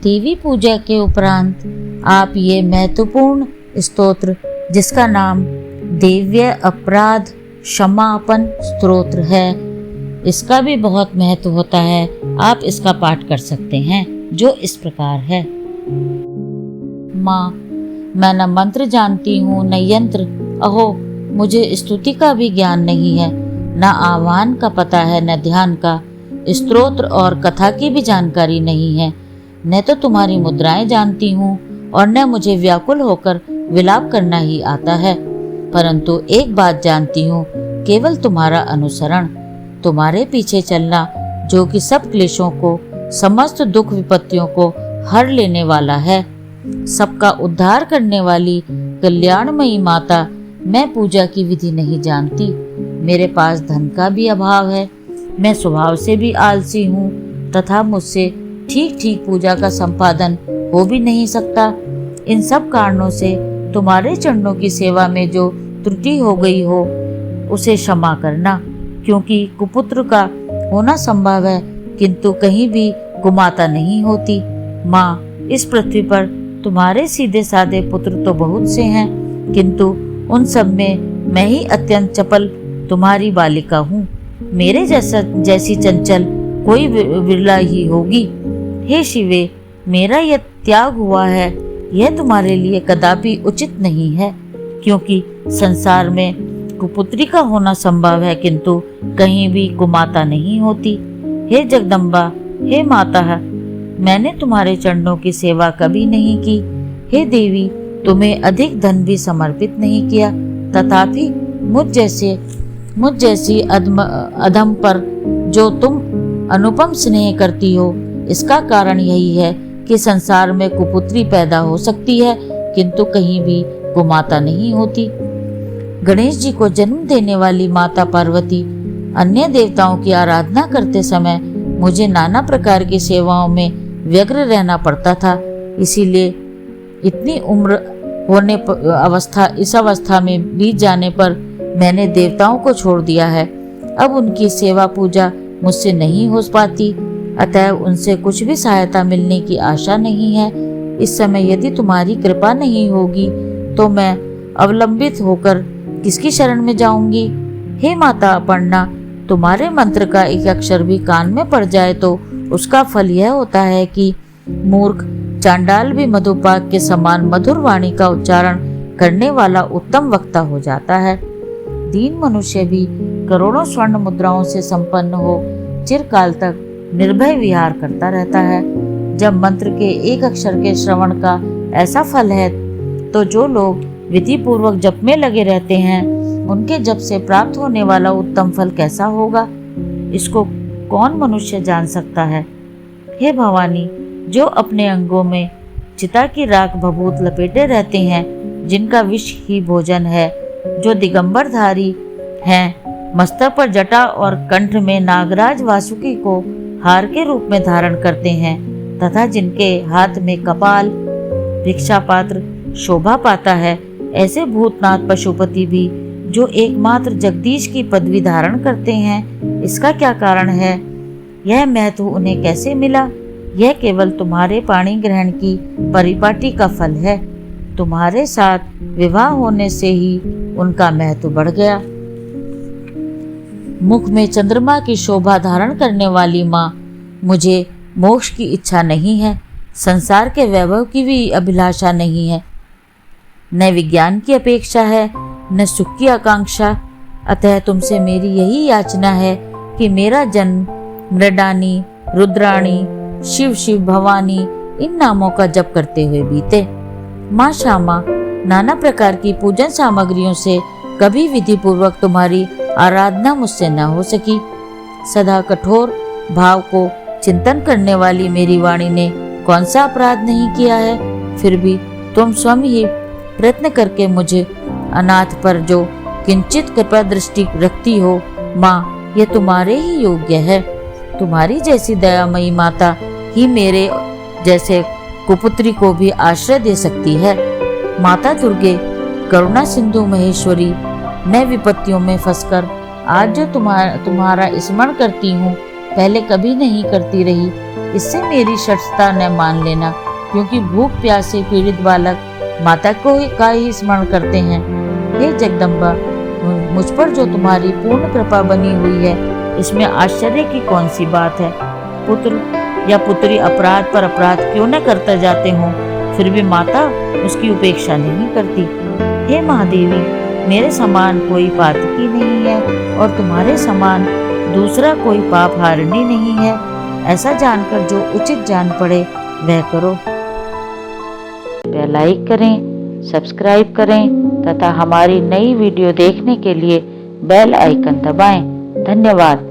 देवी पूजा के उपरांत आप ये महत्वपूर्ण स्तोत्र, जिसका नाम दिव्य अपराध क्षमापन स्तोत्र है, इसका भी बहुत महत्व होता है। आप इसका पाठ कर सकते हैं, जो इस प्रकार है। माँ, मैं न मंत्र जानती हूँ न यंत्र, अहो मुझे स्तुति का भी ज्ञान नहीं है, न आह्वान का पता है न ध्यान का, स्तोत्र और कथा की भी जानकारी नहीं है। न तो तुम्हारी मुद्राएं जानती हूँ और न मुझे व्याकुल होकर विलाप करना ही आता है, परंतु एक बात जानती हूँ, केवल तुम्हारा अनुसरण, तुम्हारे पीछे चलना, जो कि सब क्लेशों को, समस्त दुख विपत्तियों को हर लेने वाला है, सबका उद्धार करने वाली कल्याणमयी माता। मैं पूजा की विधि नहीं जानती, मेरे पास धन का भी अभाव है, मैं स्वभाव से भी आलसी हूँ तथा मुझसे ठीक ठीक पूजा का संपादन हो भी नहीं सकता। इन सब कारणों से तुम्हारे चरणों की सेवा में जो त्रुटि हो गई हो उसे क्षमा करना, क्योंकि कुपुत्र का होना संभव है किंतु कहीं भी कुमाता नहीं होती। माँ, इस पृथ्वी पर तुम्हारे सीधे साधे पुत्र तो बहुत से हैं, किंतु उन सब में मैं ही अत्यंत चपल तुम्हारी बालिका हूँ। मेरे जैसी चंचल कोई विरला ही होगी। हे शिवे, मेरा यह त्याग हुआ है, यह तुम्हारे लिए कदापि उचित नहीं है, क्योंकि संसार में कुपुत्री का होना संभव है किंतु कहीं भी कुमाता नहीं होती। हे जगदम्बा, हे माता, मैंने तुम्हारे चरणों की सेवा कभी नहीं की। हे देवी, तुम्हें अधिक धन भी समर्पित नहीं किया, तथापि मुझ जैसी अधम पर जो तुम अनुपम स्नेह करती हो, इसका कारण यही है कि संसार में कुपुत्री पैदा हो सकती है किंतु कहीं भी कुमाता नहीं होती। गणेश जी को जन्म देने वाली माता पार्वती, अन्य देवताओं की आराधना करते समय मुझे नाना प्रकार की सेवाओं में व्यग्र रहना पड़ता था, इसीलिए इतनी उम्र होने इस अवस्था में बीत जाने पर मैंने देवताओं को छोड़ दिया है। अब उनकी सेवा पूजा मुझसे नहीं हो पाती, अतः उनसे कुछ भी सहायता मिलने की आशा नहीं है। इस समय यदि तुम्हारी कृपा नहीं होगी तो मैं अवलंबित होकर किसकी शरण में जाऊंगी। हे माता अपर्णा, तुम्हारे मंत्र का एक अक्षर भी कान में पड़ जाए तो उसका फल यह होता है कि मूर्ख चांडाल भी मधुपाक के समान मधुर वाणी का उच्चारण करने वाला उत्तम वक्ता हो जाता है। दीन मनुष्य भी करोड़ों स्वर्ण मुद्राओं से संपन्न हो चिरकाल तक निर्भय विहार करता रहता है। जब मंत्र के एक अक्षर के श्रवण का ऐसा फल है, तो जो लोग विधि पूर्वक जप में लगे रहते हैं, उनके जप से प्राप्त होने वाला उत्तम फल कैसा होगा, इसको कौन मनुष्य जान सकता है। हे भवानी, जो अपने अंगों में चिता की राख भभूत लपेटे रहते हैं, जिनका विष ही भोजन है, जो दिगंबरधारी हैं, मस्तक पर जटा और कंठ में नागराज वासुकी को हार के रूप में धारण करते हैं, तथा जिनके हाथ में कपाल भिक्षा पात्र शोभा पाता है, ऐसे भूतनाथ पशुपति भी जो एकमात्र जगदीश की पदवी धारण करते हैं, इसका क्या कारण है। यह महत्व उन्हें कैसे मिला। यह केवल तुम्हारे पाणी ग्रहण की परिपाटी का फल है। तुम्हारे साथ विवाह होने से ही उनका महत्व बढ़ गया। मुख में चंद्रमा की शोभा धारण करने वाली माँ, मुझे मोक्ष की इच्छा नहीं है, संसार के वैभव की भी अभिलाषा नहीं है, न विज्ञान की अपेक्षा है, न सुख की आकांक्षा। अतः तुमसे मेरी यही याचना है कि मेरा जन्म मृडानी, रुद्राणी, शिव शिव, भवानी इन नामों का जप करते हुए बीते। माँ श्यामा, नाना प्रकार की पूजन सामग्रियों से कभी विधि पूर्वक तुम्हारी आराधना मुझसे न हो सकी। सदा कठोर भाव को चिंतन करने वाली मेरी वाणी ने कौन सा अपराध नहीं किया है, फिर भी तुम स्वयं ही प्रयत्न करके मुझे अनाथ पर जो किंचित कृपा दृष्टि रखती हो। माँ, यह तुम्हारे ही योग्य है। तुम्हारी जैसी दयामयी माता ही मेरे जैसे कुपुत्री को भी आश्रय दे सकती है। माता दुर्गे, करुणा सिंधु महेश्वरी, मैं विपत्तियों में फंसकर आज जो तुम्हारा स्मरण करती हूँ, पहले कभी नहीं करती रही। इससे मेरी शठता न मान लेना, क्योंकि भूख प्यास से पीड़ित बालक माता को का ही स्मरण करते हैं। हे जगदम्बा, मुझ पर जो तुम्हारी पूर्ण कृपा बनी हुई है, इसमें आश्चर्य की कौन सी बात है। पुत्र या पुत्री अपराध पर अपराध क्यों न करते जाते हों, फिर भी माता उसकी उपेक्षा नहीं करती। हे महादेवी, मेरे समान कोई पातकी नहीं है और तुम्हारे समान दूसरा कोई पाप हारिणी नहीं है। ऐसा जानकर जो उचित जान पड़े वह करो। लाइक करें, सब्सक्राइब करें तथा हमारी नई वीडियो देखने के लिए बेल आइकन दबाएं। धन्यवाद।